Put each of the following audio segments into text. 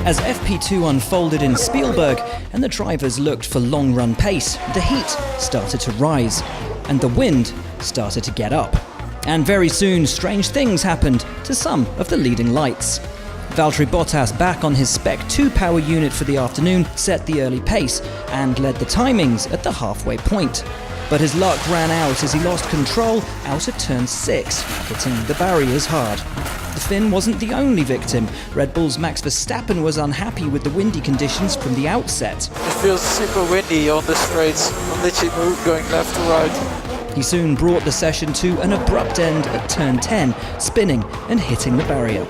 As FP2 unfolded in Spielberg and the drivers looked for long-run pace, the heat started to rise and the wind started to get up. And very soon, strange things happened to some of the leading lights. Valtteri Bottas, back on his Spec 2 power unit for the afternoon, set the early pace and led the timings at the halfway point. But his luck ran out as he lost control out of turn 6, hitting the barriers hard. The Finn wasn't the only victim. Red Bull's Max Verstappen was unhappy with the windy conditions from the outset. It feels super windy on the straights. I'm literally going left to right. He soon brought the session to an abrupt end at turn 10, spinning and hitting the barrier.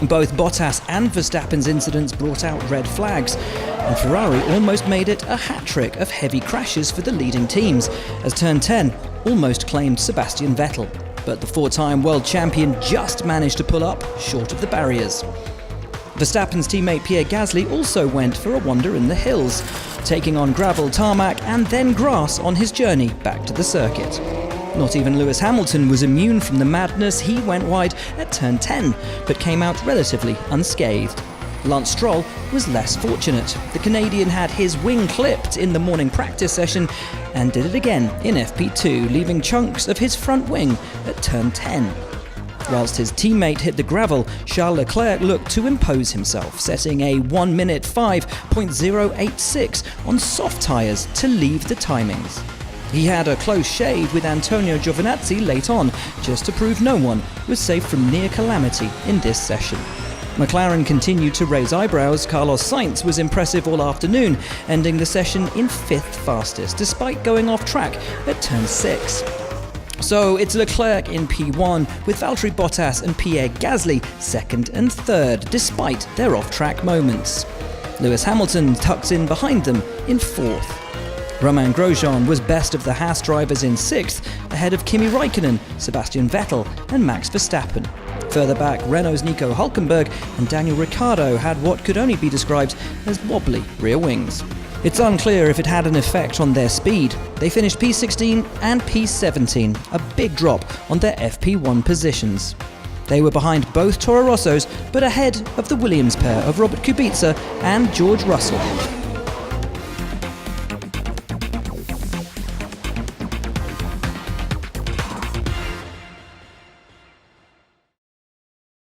Both Bottas and Verstappen's incidents brought out red flags, and Ferrari almost made it a hat-trick of heavy crashes for the leading teams, as turn 10 almost claimed Sebastian Vettel. But the four-time world champion just managed to pull up short of the barriers. Verstappen's teammate Pierre Gasly also went for a wander in the hills, taking on gravel, tarmac and then grass on his journey back to the circuit. Not even Lewis Hamilton was immune from the madness. He went wide at turn 10, but came out relatively unscathed. Lance Stroll was less fortunate. The Canadian had his wing clipped in the morning practice session and did it again in FP2, leaving chunks of his front wing at turn 10. Whilst his teammate hit the gravel, Charles Leclerc looked to impose himself, setting a 1 minute 5.086 on soft tyres to leave the timings. He had a close shave with Antonio Giovinazzi late on, just to prove no one was safe from near calamity in this session. McLaren continued to raise eyebrows. Carlos Sainz was impressive all afternoon, ending the session in 5th fastest, despite going off track at turn 6. So it's Leclerc in P1, with Valtteri Bottas and Pierre Gasly 2nd and 3rd, despite their off-track moments. Lewis Hamilton tucks in behind them in 4th. Romain Grosjean was best of the Haas drivers in 6th, ahead of Kimi Räikkönen, Sebastian Vettel and Max Verstappen. Further back, Renault's Nico Hülkenberg and Daniel Ricciardo had what could only be described as wobbly rear wings. It's unclear if it had an effect on their speed. They finished P16 and P17, a big drop on their FP1 positions. They were behind both Toro Rossos, but ahead of the Williams pair of Robert Kubica and George Russell.